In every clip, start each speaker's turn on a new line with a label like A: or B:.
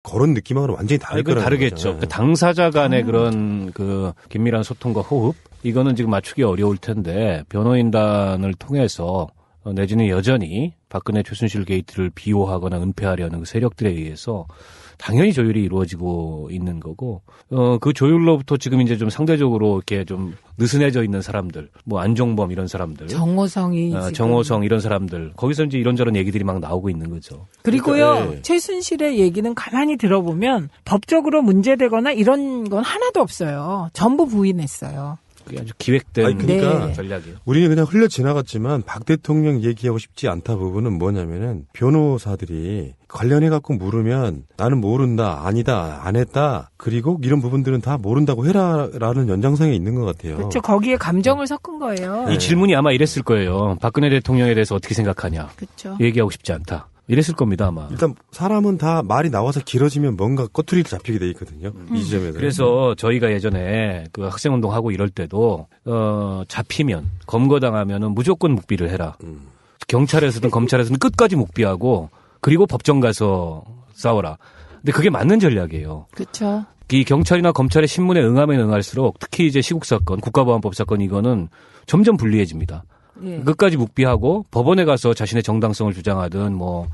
A: 그런 느낌하고는 완전히 다를 거라는
B: 다르겠죠. 그 당사자 간의 그런 그 긴밀한 소통과 호흡 이거는 지금 맞추기 어려울 텐데 변호인단을 통해서 내지는 여전히 박근혜 최순실 게이트를 비호하거나 은폐하려는 그 세력들에 의해서 당연히 조율이 이루어지고 있는 거고, 그 조율로부터 지금 이제 좀 상대적으로 이렇게 좀 느슨해져 있는 사람들, 뭐 안종범 이런 사람들.
C: 정호성
B: 이런 사람들. 거기서 이제 이런저런 얘기들이 막 나오고 있는 거죠.
C: 그리고요,
A: 그러니까, 네.
C: 최순실의 얘기는 가만히 들어보면 법적으로 문제되거나 이런 건 하나도 없어요. 전부 부인했어요.
B: 그게 아주 기획된
A: 그러니까
C: 네.
B: 전략이에요.
A: 우리는 그냥 흘려 지나갔지만 박 대통령 얘기하고 싶지 않다 부분은 뭐냐면은 변호사들이 관련해갖고 물으면 나는 모른다, 아니다, 안 했다, 그리고 이런 부분들은 다 모른다고 해라라는 연장선에 있는 것 같아요.
C: 그렇죠. 거기에 감정을 섞은 거예요.
B: 이 질문이 아마 이랬을 거예요. 박근혜 대통령에 대해서 어떻게 생각하냐.
C: 그렇죠.
B: 얘기하고 싶지 않다. 이랬을 겁니다, 아마.
A: 일단 사람은 다 말이 나와서 길어지면 뭔가 꼬투리를 잡히게 돼 있거든요. 이 지점에서.
B: 그래서 저희가 예전에 그 학생운동하고 이럴 때도 잡히면 검거당하면은 무조건 묵비를 해라. 경찰에서든 검찰에서든 끝까지 묵비하고 그리고 법정 가서 싸워라. 근데 그게 맞는 전략이에요.
C: 그렇죠.
B: 이 경찰이나 검찰의 신문에 응하면 응할수록 특히 이제 시국 사건, 국가보안법 사건 이거는 점점 불리해집니다.
C: 예.
B: 끝까지 묵비하고 법원에 가서 자신의 정당성을 주장하든 뭐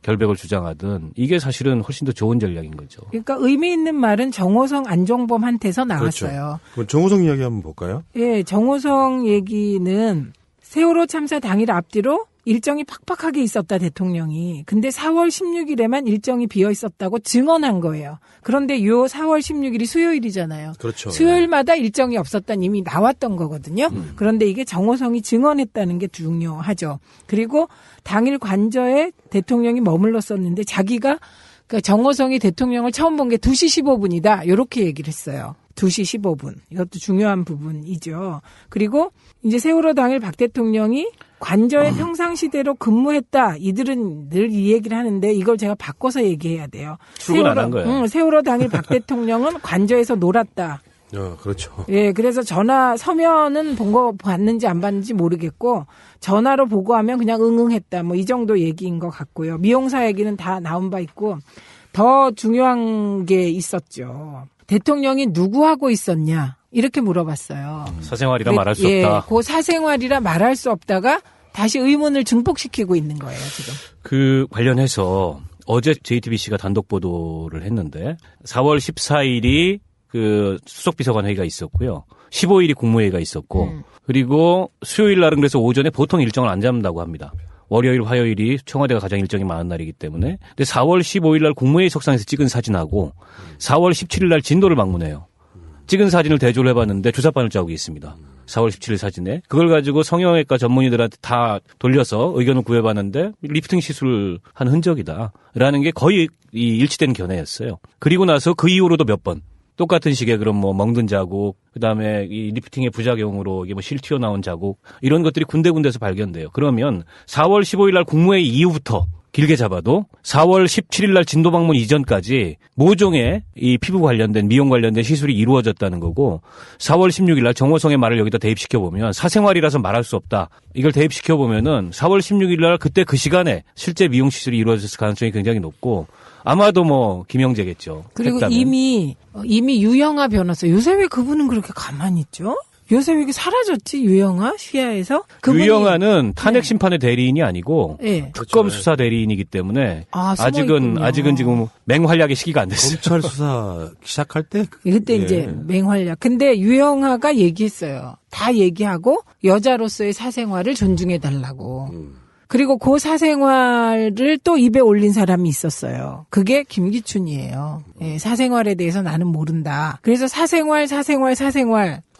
B: 결백을 주장하든 이게 사실은 훨씬 더 좋은 전략인 거죠.
C: 그러니까 의미 있는 말은 정호성, 안종범한테서 나왔어요.
A: 그렇죠. 그럼 정호성 이야기 한번 볼까요?
C: 예, 정호성 얘기는 세월호 참사 당일 앞뒤로 일정이 팍팍하게 있었다, 대통령이. 근데 4월 16일에만 일정이 비어 있었다고 증언한 거예요. 그런데 요 4월 16일이 수요일이잖아요.
A: 그렇죠.
C: 수요일마다 일정이 없었다는 이미 나왔던 거거든요. 그런데 이게 정호성이 증언했다는 게 중요하죠. 그리고 당일 관저에 대통령이 머물렀었는데 자기가 그러니까 정호성이 대통령을 처음 본 게 2시 15분이다. 이렇게 얘기를 했어요. 2시 15분. 이것도 중요한 부분이죠. 그리고 이제 세월호 당일 박 대통령이 관저에 평상시대로 근무했다. 이들은 늘 이 얘기를 하는데 이걸 제가 바꿔서 얘기해야 돼요.
B: 출근 안 한 거예요.
C: 세월호 당일 박 대통령은 관저에서 놀았다.
A: 그렇죠.
C: 예, 그래서 전화 서면은 본 거 봤는지 안 봤는지 모르겠고 전화로 보고하면 그냥 응응했다. 뭐 이 정도 얘기인 것 같고요. 미용사 얘기는 다 나온 바 있고 더 중요한 게 있었죠. 대통령이 누구하고 있었냐 이렇게 물어봤어요.
B: 사생활이라 말할 수 없다.
C: 그 사생활이라 말할 수 없다가 다시 의문을 증폭시키고 있는 거예요, 지금.
B: 그 관련해서 어제 JTBC가 단독 보도를 했는데 4월 14일이 그 수석비서관 회의가 있었고요. 15일이 국무회의가 있었고 그리고 수요일 날은 그래서 오전에 보통 일정을 안 잡는다고 합니다. 월요일, 화요일이 청와대가 가장 일정이 많은 날이기 때문에. 근데 4월 15일 날 국무회의 석상에서 찍은 사진하고 4월 17일 날 진도를 방문해요. 찍은 사진을 대조를 해봤는데 주사바늘 자국이 있습니다. 4월 17일 사진에. 그걸 가지고 성형외과 전문의들한테 다 돌려서 의견을 구해봤는데 리프팅 시술을 한 흔적이다. 라는 게 거의 이 일치된 견해였어요. 그리고 나서 그 이후로도 몇 번. 똑같은 식의 그런 뭐 멍든 자국, 그 다음에 이 리프팅의 부작용으로 이게 뭐 실 튀어나온 자국, 이런 것들이 군데군데서 발견돼요. 그러면 4월 15일 날 국무회의 이후부터 길게 잡아도 4월 17일 날 진도 방문 이전까지 모종의 이 피부 관련된 미용 관련된 시술이 이루어졌다는 거고 4월 16일 날 정호성의 말을 여기다 대입시켜 보면 사생활이라서 말할 수 없다. 이걸 대입시켜 보면은 4월 16일 날 그때 그 시간에 실제 미용 시술이 이루어졌을 가능성이 굉장히 높고 아마도 뭐 김영재겠죠.
C: 그리고
B: 했다면.
C: 이미 유영아 변호사 요새 왜 그분은 그렇게 가만히 있죠? 요새 왜 이렇게 사라졌지 유영아 시야에서?
B: 유영아는 탄핵 심판의 대리인이 아니고
C: 네.
B: 특검
A: 그렇죠.
B: 수사 대리인이기 때문에
C: 숨어있군요.
B: 아직은 지금 맹활약의 시기가 안 됐어요.
A: 검찰 수사 시작할 때
C: 그때 이제 맹활약. 근데 유영아가 얘기했어요. 다 얘기하고 여자로서의 사생활을 존중해 달라고. 그리고 그 사생활을 또 입에 올린 사람이 있었어요. 그게 김기춘이에요. 예, 사생활에 대해서 나는 모른다. 그래서 사생활.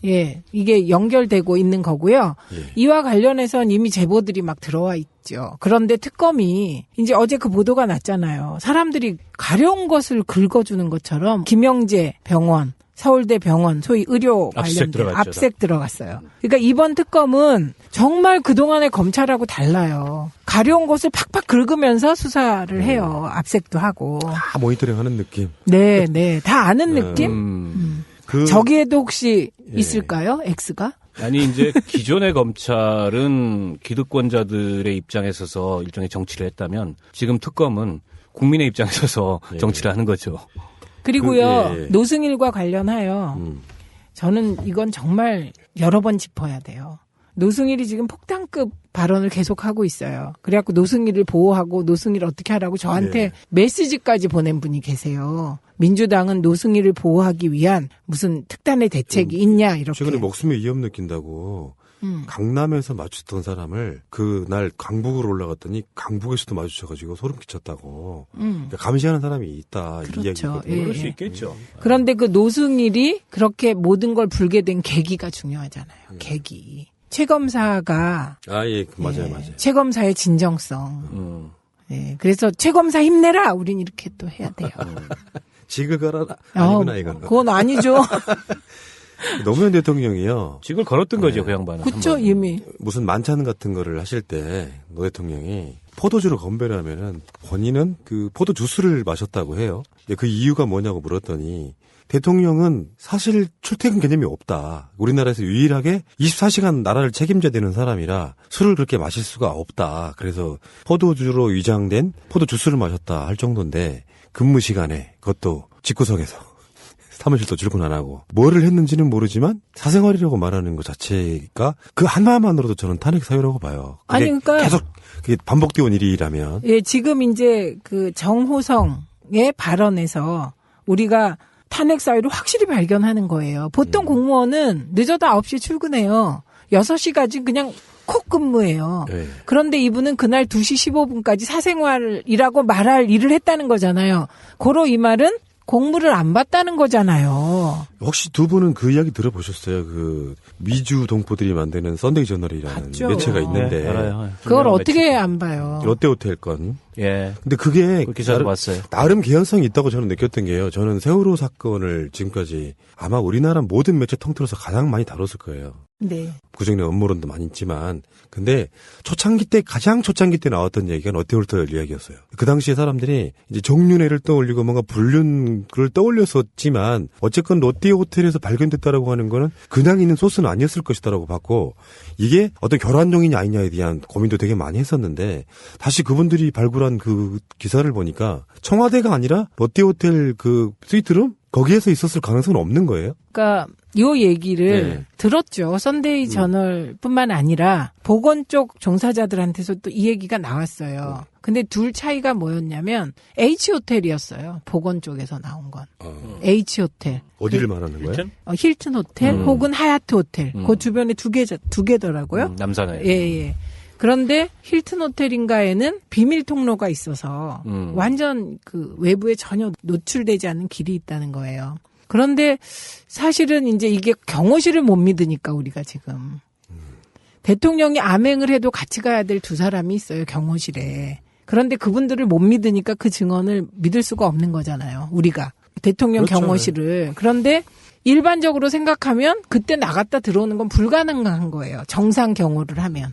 C: 예, 이게 연결되고 있는 거고요. 이와 관련해서는 이미 제보들이 막 들어와 있죠. 그런데 특검이 이제 어제 그 보도가 났잖아요. 사람들이 가려운 것을 긁어주는 것처럼 김영재 병원, 서울대 병원, 소위 의료 관련된 압색 들어갔어요. 그러니까 이번 특검은 정말 그동안의 검찰하고 달라요. 가려운 것을 팍팍 긁으면서 수사를 해요. 압색도 하고.
A: 다 모니터링하는 느낌.
C: 네. 다 아는 느낌? 저기에도 혹시 있을까요? X가?
B: 아니 이제 기존의 검찰은 기득권자들의 입장에 서서 일종의 정치를 했다면 지금 특검은 국민의 입장에 서서
A: 예.
B: 정치를 하는 거죠.
C: 그리고요,
A: 그, 예.
C: 노승일과 관련하여 저는 이건 정말 여러 번 짚어야 돼요. 노승일이 지금 폭탄급 발언을 계속하고 있어요. 그래갖고 노승일을 보호하고 노승일 어떻게 하라고 저한테
A: 네.
C: 메시지까지 보낸 분이 계세요. 민주당은 노승일을 보호하기 위한 무슨 특단의 대책이 있냐 이렇게.
A: 최근에 목숨에 위험 느낀다고 강남에서 마주쳤던 사람을 그날 강북으로 올라갔더니 강북에서도 마주쳐가지고 소름 끼쳤다고. 그러니까 감시하는 사람이 있다.
C: 그렇죠.
A: 이 얘기거든요.
C: 예.
B: 그럴 수 있겠죠.
C: 그런데 그 노승일이 그렇게 모든 걸 불게 된 계기가 중요하잖아요. 계기. 최 검사가
A: 아, 예, 맞아요,
C: 예,
A: 맞아요.
C: 최 검사의 진정성. 예, 그래서 최 검사 힘내라. 우린 이렇게 또 해야 돼요.
A: 직을 걸어라. 아니구나, 이건.
C: 그건 아니죠.
A: 노무현 대통령이요.
B: 직을 걸었던 거죠, 그 양반은.
C: 그쵸, 이미.
A: 무슨 만찬 같은 거를 하실 때 노 대통령이 포도주를 건배를 하면은 본인은 그 포도 주스를 마셨다고 해요. 근데 그 이유가 뭐냐고 물었더니 대통령은 사실 출퇴근 개념이 없다. 우리나라에서 유일하게 24시간 나라를 책임져야 되는 사람이라 술을 그렇게 마실 수가 없다. 그래서 포도주로 위장된 포도 주스를 마셨다 할 정도인데 근무 시간에 그것도 집구석에서 사무실도 출근 안 하고 뭐를 했는지는 모르지만 사생활이라고 말하는 것 자체가 그 하나만으로도 저는 탄핵 사유라고 봐요. 그게
C: 아니, 그러니까
A: 계속 그게 반복되어 온 일이라면
C: 예, 지금 이제 그 정호성의 발언에서 우리가 탄핵 사유를 확실히 발견하는 거예요. 보통 공무원은 늦어도 9시에 출근해요. 6시까지 그냥 콕 근무해요.
A: 네.
C: 그런데 이분은 그날 2시 15분까지 사생활이라고 말할 일을 했다는 거잖아요. 고로 이 말은 공무를 안 받다는 거잖아요.
A: 혹시 두 분은 그 이야기 들어보셨어요? 그 미주 동포들이 만드는 썬데이 저널이라는
C: 봤죠.
A: 매체가 있는데
B: 네, 알아요.
C: 그걸
B: 분명한
C: 어떻게
B: 매체.
C: 안 봐요?
A: 롯데호텔 건.
B: 예.
A: 근데 그게
B: 그 기사도 봤어요.
A: 나름 개연성이 있다고 저는 느꼈던 게요. 저는 세월호 사건을 지금까지 아마 우리나라 모든 매체 통틀어서 가장 많이 다뤘을 거예요.
C: 네.
A: 그중에 음모론도 많이 있지만 근데 가장 초창기 때 나왔던 얘기가 롯데호텔 이야기였어요. 그 당시에 사람들이 이제 정윤회를 떠올리고 뭔가 불륜을 떠올렸었지만 어쨌건 롯데호텔에서 발견됐다라고 하는 거는 그냥 있는 소스는 아니었을 것이다라고 봤고 이게 어떤 결혼용이냐 아니냐에 대한 고민도 되게 많이 했었는데 다시 그분들이 발굴한 그 기사를 보니까 청와대가 아니라 롯데호텔 그 스위트룸 거기에서 있었을 가능성은 없는 거예요.
C: 그러니까 요 얘기를
A: 네.
C: 들었죠. 썬데이 저널뿐만 아니라 보건 쪽 종사자들한테서 또 이 얘기가 나왔어요. 근데 둘 차이가 뭐였냐면 H호텔이었어요. 보건 쪽에서 나온 건. H호텔.
A: 어디를 말하는 거예요?
C: 힐튼 호텔 혹은 하얏트 호텔. 그 주변에 두 개더라고요.
B: 남산에.
C: 예. 그런데 힐튼 호텔인가에는 비밀 통로가 있어서 완전 그 외부에 전혀 노출되지 않는 길이 있다는 거예요. 그런데 사실은 이제 이게 경호실을 못 믿으니까 우리가 지금 대통령이 암행을 해도 같이 가야 될 두 사람이 있어요, 경호실에. 그런데 그분들을 못 믿으니까 그 증언을 믿을 수가 없는 거잖아요, 우리가. 대통령
A: 그렇죠.
C: 경호실을. 그런데 일반적으로 생각하면 그때 나갔다 들어오는 건 불가능한 거예요. 정상 경호를 하면.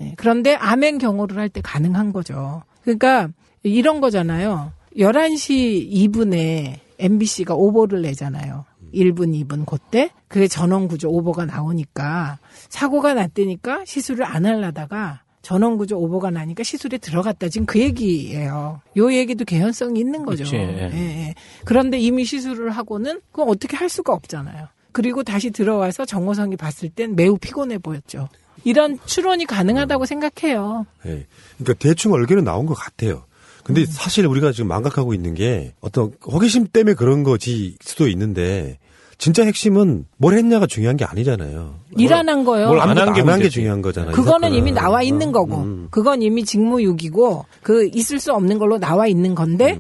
C: 예, 그런데 암행 경호를 할 때 가능한 거죠. 그러니까 이런 거잖아요. 11시 2분에 MBC가 오보를 내잖아요. 1분, 2분 그때 그게 전원구조 오보가 나오니까 사고가 났다니까 시술을 안 하려다가 전원구조 오보가 나니까 시술에 들어갔다. 지금 그 얘기예요. 요 얘기도 개연성이 있는 거죠.
B: 그치.
C: 예. 그런데 이미 시술을 하고는 그건 어떻게 할 수가 없잖아요. 그리고 다시 들어와서 정호성이 봤을 땐 매우 피곤해 보였죠. 이런 추론이 가능하다고 생각해요.
A: 네. 그러니까 대충 얼개는 나온 것 같아요. 근데 사실 우리가 지금 망각하고 있는 게 어떤 호기심 때문에 그런 거지 수도 있는데 진짜 핵심은 뭘 했냐가 중요한 게 아니잖아요.
C: 일 안 한 거요.
B: 뭘 안 한 게
A: 안 한 게
B: 문제지.
A: 중요한 거잖아요. 이
C: 그거는
A: 사건은.
C: 이미 나와 있는 거고, 그건 이미 직무유기고, 그 있을 수 없는 걸로 나와 있는 건데,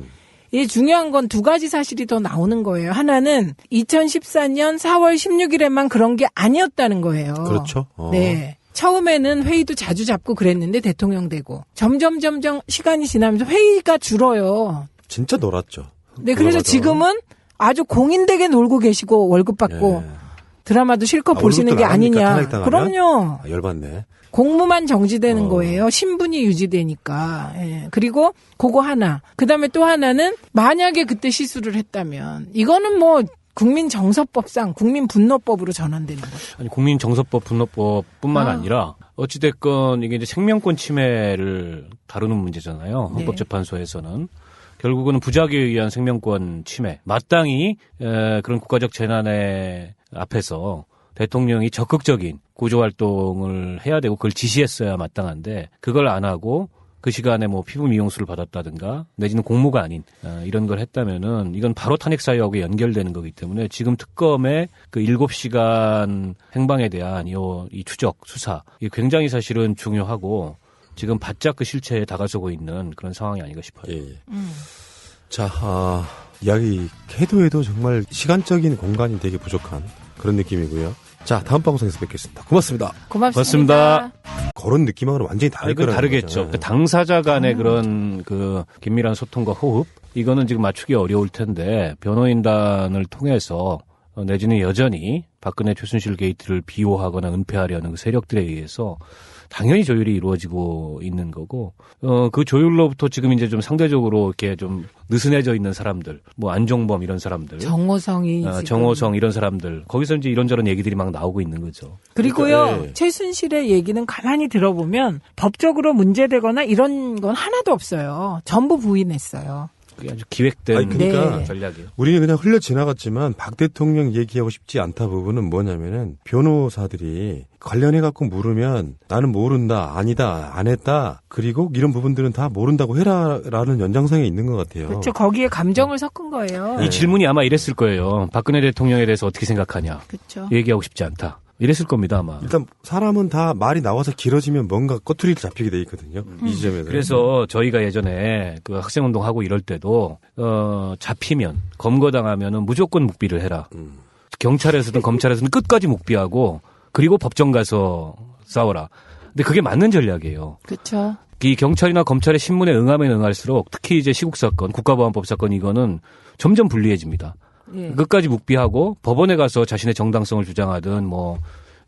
C: 이 중요한 건 두 가지 사실이 더 나오는 거예요. 하나는 2014년 4월 16일에만 그런 게 아니었다는 거예요.
A: 그렇죠.
C: 네. 처음에는 회의도 자주 잡고 그랬는데 대통령 되고 점점 시간이 지나면서 회의가 줄어요.
A: 진짜 놀았죠.
C: 네, 그래서
A: 맞아.
C: 지금은 아주 공인되게 놀고 계시고 월급 받고
A: 예.
C: 드라마도 실컷
A: 아,
C: 보시는 게
A: 월급도 나갑니까?
C: 아니냐.
A: 탄핵당하면?
C: 그럼요.
A: 아, 열받네.
C: 공무만 정지되는 거예요. 신분이 유지되니까. 예. 그리고 그거 하나. 그다음에 또 하나는 만약에 그때 시술을 했다면 이거는 뭐 국민정서법상 국민분노법으로 전환되는 거죠.
B: 아니, 국민정서법, 분노법뿐만
C: 아.
B: 아니라 어찌됐건 이게 이제 생명권 침해를 다루는 문제잖아요.
C: 네.
B: 헌법재판소에서는. 결국은 부작위에 의한 생명권 침해, 마땅히 그런 국가적 재난의 앞에서 대통령이 적극적인 구조활동을 해야 되고 그걸 지시했어야 마땅한데 그걸 안 하고 그 시간에 뭐 피부 미용술을 받았다든가 내지는 공무가 아닌 이런 걸 했다면은 이건 바로 탄핵 사유하고 연결되는 거기 때문에 지금 특검의 그 7시간 행방에 대한 이 추적 수사 이게 굉장히 사실은 중요하고 지금 바짝 그 실체에 다가서고 있는 그런 상황이 아닌가 싶어요.
A: 예. 자, 이야기 해도 정말 시간적인 공간이 되게 부족한 그런 느낌이고요. 자, 다음 방송에서 뵙겠습니다. 고맙습니다.
C: 고맙습니다.
A: 그런 느낌하고는 완전히 다를 거라는
B: 다르겠죠.
A: 거죠.
B: 당사자 간의 그런 그 긴밀한 소통과 호흡 이거는 지금 맞추기 어려울 텐데 변호인단을 통해서 내지는 여전히 박근혜 최순실 게이트를 비호하거나 은폐하려는 그 세력들에 의해서 당연히 조율이 이루어지고 있는 거고, 그 조율로부터 지금 이제 좀 상대적으로 이렇게 좀 느슨해져 있는 사람들, 뭐 안종범 이런 사람들.
C: 정호성이.
B: 정호성 이런 사람들. 거기서 이제 이런저런 얘기들이 막 나오고 있는 거죠.
C: 그리고요,
A: 그러니까, 예.
C: 최순실의 얘기는 가만히 들어보면 법적으로 문제되거나 이런 건 하나도 없어요. 전부 부인했어요.
B: 그게 아주 기획된
A: 아니, 그러니까
C: 네.
B: 전략이에요.
A: 우리는 그냥 흘려 지나갔지만 박 대통령 얘기하고 싶지 않다 부분은 뭐냐면은 변호사들이 관련해갖고 물으면 나는 모른다, 아니다, 안 했다, 그리고 이런 부분들은 다 모른다고 해라라는 연장선에 있는 것 같아요.
C: 그렇죠. 거기에 감정을 섞은 거예요.
B: 이 질문이 아마 이랬을 거예요. 박근혜 대통령에 대해서 어떻게 생각하냐.
C: 그렇죠.
B: 얘기하고 싶지 않다. 이랬을 겁니다, 아마.
A: 일단 사람은 다 말이 나와서 길어지면 뭔가 꼬투리를 잡히게 돼 있거든요. 이 지점에서.
B: 그래서 저희가 예전에 그 학생운동 하고 이럴 때도 잡히면 검거당하면은 무조건 묵비를 해라. 경찰에서든 검찰에서든 끝까지 묵비하고 그리고 법정 가서 싸워라. 근데 그게 맞는 전략이에요.
C: 그렇죠.
B: 이 경찰이나 검찰의 신문에 응하면 응할수록 특히 이제 시국 사건, 국가보안법 사건 이거는 점점 불리해집니다.
C: 예.
B: 끝까지 묵비하고 법원에 가서 자신의 정당성을 주장하든 뭐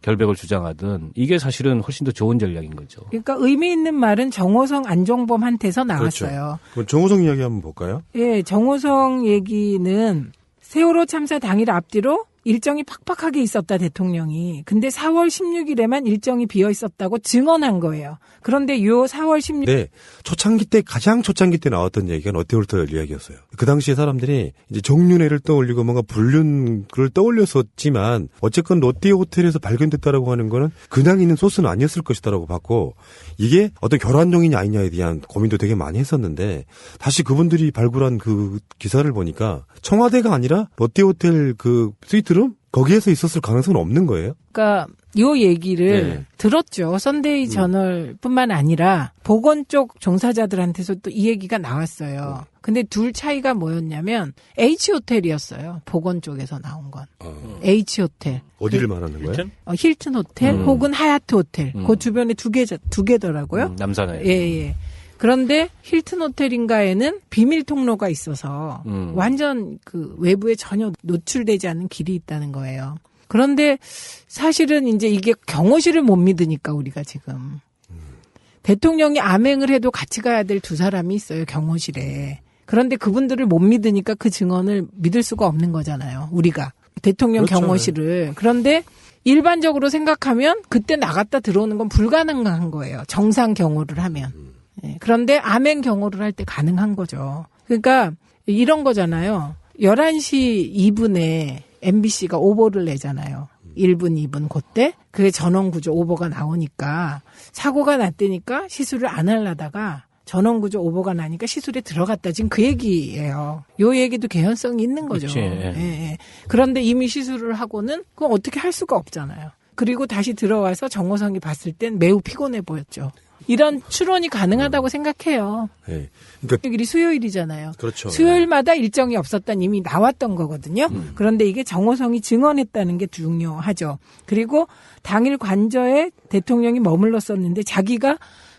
B: 결백을 주장하든 이게 훨씬 더 좋은 전략인 거죠.
C: 그러니까 의미 있는 말은 정호성, 안종범한테서 나왔어요.
A: 그렇죠. 그럼 정호성 이야기 한번 볼까요?
C: 예, 정호성 얘기는 세월호 참사 당일 앞뒤로 일정이 팍팍하게 있었다, 대통령이. 근데 4월 16일에만 일정이 비어 있었다고 증언한 거예요. 그런데 요 4월 16일.
A: 네. 초창기 때, 가장 초창기 때 나왔던 얘기가 롯데홀터 이야기였어요. 그 당시에 사람들이 이제 정윤회를 떠올리고 뭔가 불륜을 떠올렸었지만 어쨌건 롯데호텔에서 발견됐다라고 하는 거는 그냥 있는 소스는 아니었을 것이다라고 봤고 이게 어떤 결혼종이냐 아니냐에 대한 고민도 되게 많이 했었는데 다시 그분들이 발굴한 그 기사를 보니까 청와대가 아니라 롯데호텔 그 스위트룸? 거기에서 있었을 가능성은 없는 거예요?
C: 그러니까 요 얘기를
A: 네.
C: 들었죠. 선데이 저널뿐만 아니라 보건 쪽 종사자들한테서 또 이 얘기가 나왔어요. 근데 둘 차이가 뭐였냐면 H호텔이었어요. 보건 쪽에서 나온 건. H호텔.
A: 어디를 말하는 거예요?
C: 힐튼 호텔 혹은 하얏트 호텔. 그 주변에 두 개더라고요.
B: 남산에.
C: 예. 그런데 힐튼 호텔인가에는 비밀 통로가 있어서 완전 그 외부에 전혀 노출되지 않는 길이 있다는 거예요. 그런데 사실은 이제 이게 경호실을 못 믿으니까 우리가 지금 대통령이 암행을 해도 같이 가야 될 두 사람이 있어요, 경호실에. 그런데 그분들을 못 믿으니까 그 증언을 믿을 수가 없는 거잖아요, 우리가. 대통령
A: 그렇죠.
C: 경호실을. 그런데 일반적으로 생각하면 그때 나갔다 들어오는 건 불가능한 거예요, 정상 경호를 하면. 예, 그런데 암행 경호를 할 때 가능한 거죠. 그러니까 이런 거잖아요. 11시 2분에 MBC가 오보를 내잖아요. 1분, 2분 그때 그게 전원구조 오보가 나오니까 사고가 났다니까 시술을 안 하려다가 전원구조 오보가 나니까 시술에 들어갔다. 지금 그 얘기예요. 요 얘기도 개연성이 있는 거죠.
B: 그치.
C: 예. 그런데 이미 시술을 하고는 그건 어떻게 할 수가 없잖아요. 그리고 다시 들어와서 정호성이 봤을 땐 매우 피곤해 보였죠. 이런 추론이 가능하다고 생각해요.
A: 네. 그러니까
C: 일이 수요일이잖아요.
A: 그렇죠.
C: 수요일마다 일정이 없었다는 이미 나왔던 거거든요. 그런데 이게 정호성이 증언했다는 게 중요하죠. 그리고 당일 관저에 대통령이 머물렀었는데 자기가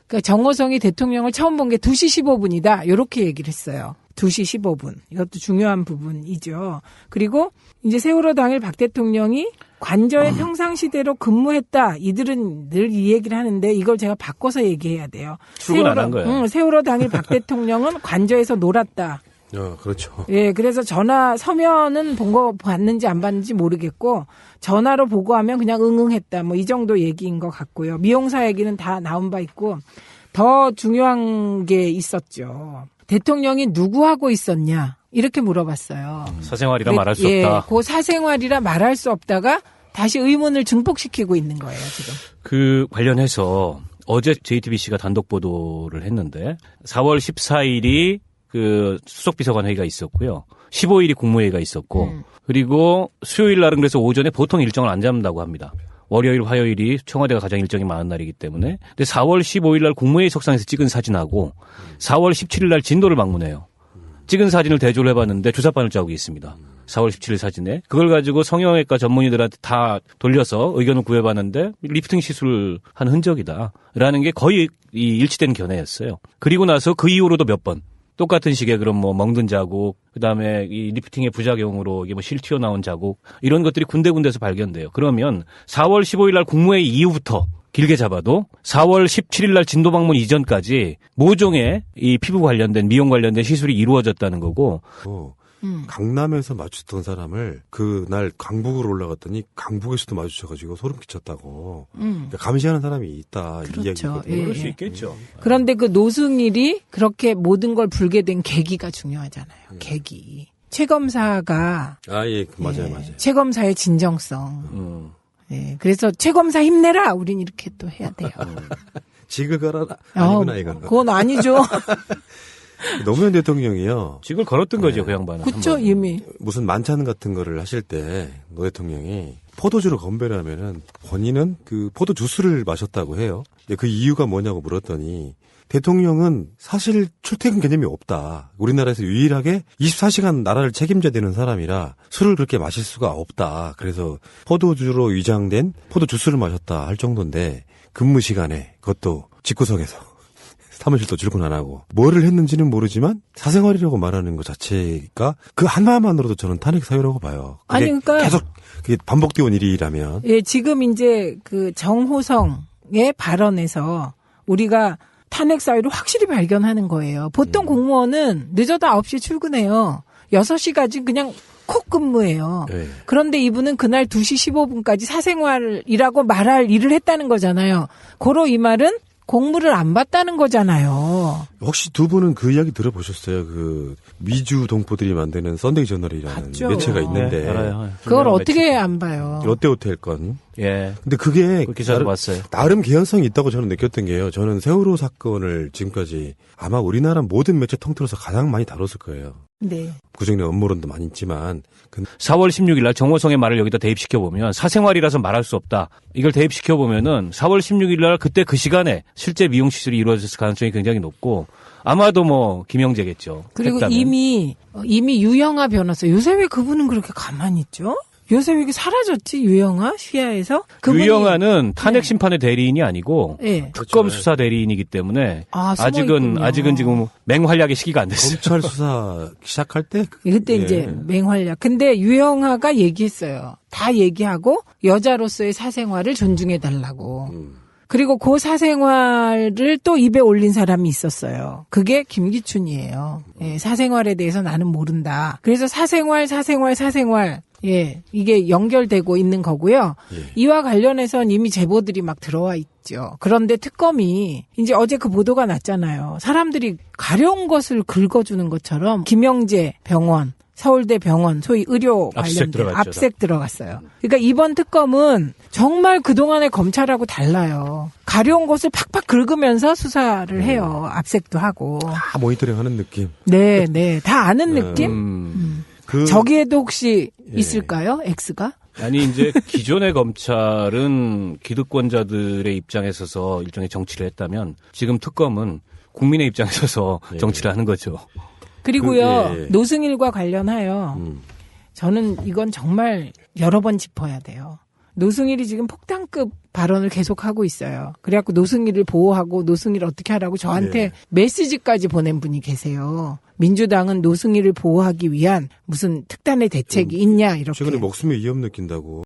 C: 그러니까 정호성이 대통령을 처음 본 게 2시 15분이다. 이렇게 얘기를 했어요. 2시 15분. 이것도 중요한 부분이죠. 그리고 이제 세월호 당일 박 대통령이 관저에 평상시대로 근무했다. 이들은 늘 이 얘기를 하는데 이걸 제가 바꿔서 얘기해야 돼요.
B: 출근 안 한 거예요.
C: 세월호 당일 박 대통령은 관저에서 놀았다.
A: 그렇죠.
C: 예, 그래서 전화 서면은 본 거 봤는지 안 봤는지 모르겠고 전화로 보고하면 그냥 응응했다. 뭐 이 정도 얘기인 것 같고요. 미용사 얘기는 다 나온 바 있고 더 중요한 게 있었죠. 대통령이 누구하고 있었냐 이렇게 물어봤어요.
B: 사생활이라 말할 수 없다.
C: 그 사생활이라 말할 수 없다가 다시 의문을 증폭시키고 있는 거예요, 지금.
B: 그 관련해서 어제 JTBC가 단독 보도를 했는데 4월 14일이 그 수석비서관 회의가 있었고요. 15일이 국무회의가 있었고 그리고 수요일 날은 그래서 오전에 보통 일정을 안 잡는다고 합니다. 월요일, 화요일이 청와대가 가장 일정이 많은 날이기 때문에. 근데 4월 15일 날 국무회의 석상에서 찍은 사진하고 4월 17일 날 진도를 방문해요. 찍은 사진을 대조를 해봤는데 주사바늘 자국이 있습니다. 4월 17일 사진에. 그걸 가지고 성형외과 전문의들한테 다 돌려서 의견을 구해봤는데 리프팅 시술을 한 흔적이다. 라는 게 거의 이 일치된 견해였어요. 그리고 나서 그 이후로도 몇 번. 똑같은 식의 그런 뭐 멍든 자국, 그 다음에 이 리프팅의 부작용으로 이게 뭐 실 튀어나온 자국, 이런 것들이 군데군데서 발견돼요. 그러면 4월 15일 날 국무회의 이후부터 길게 잡아도 4월 17일 날 진도 방문 이전까지 모종의 이 피부 관련된 미용 관련된 시술이 이루어졌다는 거고.
A: 강남에서 마주쳤던 사람을 그날 강북으로 올라갔더니 강북에서도 마주쳐가지고 소름 끼쳤다고. 그러니까 감시하는 사람이 있다.
C: 그렇죠.
A: 이 얘기거든요.
C: 예.
B: 그럴 수 있겠죠.
C: 그런데 그 노승일이 그렇게 모든 걸 불게 된 계기가 중요하잖아요. 계기. 최 검사가
A: 예, 맞아요, 맞아요.
C: 최 검사의 진정성. 예, 그래서 최 검사 힘내라. 우린 이렇게 또 해야 돼요.
A: 직을 걸어라. 아니구나, 이건.
C: 그건 아니죠.
A: 노무현 대통령이요.
B: 직을 걸었던 거죠, 그 양반은.
C: 그쵸, 이미.
A: 무슨 만찬 같은 거를 하실 때 노 대통령이 포도주로 건배를 하면은 본인은 그 포도 주스를 마셨다고 해요. 근데 그 이유가 뭐냐고 물었더니 대통령은 사실 출퇴근 개념이 없다. 우리나라에서 유일하게 24시간 나라를 책임져야 되는 사람이라 술을 그렇게 마실 수가 없다. 그래서 포도주로 위장된 포도 주스를 마셨다 할 정도인데 근무 시간에 그것도 집구석에서 사무실도 출근 안 하고 뭐를 했는지는 모르지만 사생활이라고 말하는 것 자체가 그 하나만으로도 저는 탄핵 사유라고 봐요.
C: 아니, 그러니까
A: 계속 그게 반복되어 온 일이라면.
C: 예, 지금 이제 그 정호성의 발언에서 우리가 탄핵 사유를 확실히 발견하는 거예요. 보통 공무원은 늦어도 9시에 출근해요. 6시까지 그냥 콕 근무해요.
A: 네.
C: 그런데 이분은 그날 2시 15분까지 사생활이라고 말할 일을 했다는 거잖아요. 고로 이 말은 공무를 안 받다는 거잖아요.
A: 혹시 두 분은 그 이야기 들어보셨어요? 그 미주 동포들이 만드는 썬데이 저널이라는
C: 봤죠.
A: 매체가 있는데
B: 네, 알아요.
C: 그걸 어떻게 안 봐요?
A: 롯데호텔 건.
B: 예.
A: 근데 그게
B: 그 기사도 봤어요.
A: 나름 개연성이 있다고 저는 느꼈던 게요. 저는 세월호 사건을 지금까지 아마 우리나라 모든 매체 통틀어서 가장 많이 다뤘을 거예요.
C: 네.
A: 그중에 음모론도 많이 있지만
B: 4월 16일 날 정호성의 말을 여기다 대입시켜보면 사생활이라서 말할 수 없다. 이걸 대입시켜보면은 4월 16일 날 그때 그 시간에 실제 미용 시술이 이루어졌을 가능성이 굉장히 높고 아마도 뭐 김영재겠죠.
C: 그리고
B: 했다면.
C: 이미 유영아 변호사. 요새 왜 그분은 그렇게 가만히 있죠? 요새 왜 이렇게 사라졌지? 유영아 시야에서? 그분이
B: 유영아는 탄핵 심판의 대리인이 아니고
C: 네.
B: 특검
A: 그렇죠.
B: 수사 대리인이기 때문에
C: 숨어
B: 아직은
C: 있군요.
B: 지금 맹활약의 시기가 안 됐어요.
A: 검찰 수사 시작할 때
C: 그때 이제 맹활약. 근데 유영아가 얘기했어요. 다 얘기하고 여자로서의 사생활을 존중해 달라고. 그리고 그 사생활을 또 입에 올린 사람이 있었어요. 그게 김기춘이에요. 예, 사생활에 대해서 나는 모른다. 그래서 사생활. 예, 이게 연결되고 있는 거고요. 이와 관련해서는 이미 제보들이 막 들어와 있죠. 그런데 특검이 이제 어제 그 보도가 났잖아요. 사람들이 가려운 것을 긁어주는 것처럼 김영재 병원, 서울대 병원, 소위 의료
B: 압수색
C: 관련된
B: 들어갔죠.
C: 압색 들어갔어요. 그러니까 이번 특검은 정말 그동안의 검찰하고 달라요. 가려운 것을 팍팍 긁으면서 수사를 해요. 압색도 하고.
A: 다 모니터링 하는 느낌.
C: 네, 다 아는 느낌? 저기에도 혹시 있을까요? X가?
B: 아니 이제 기존의 검찰은 기득권자들의 입장에 서서 일종의 정치를 했다면 지금 특검은 국민의 입장에 서서 정치를 하는 거죠.
C: 그리고요, 노승일과 관련하여 저는 이건 정말 여러 번 짚어야 돼요. 노승일이 지금 폭탄급 발언을 계속하고 있어요. 그래갖고 노승일을 보호하고 노승일 어떻게 하라고 저한테 메시지까지 보낸 분이 계세요. 민주당은 노승일을 보호하기 위한 무슨 특단의 대책이 있냐 이렇게.
A: 최근에 목숨에 위험 느낀다고.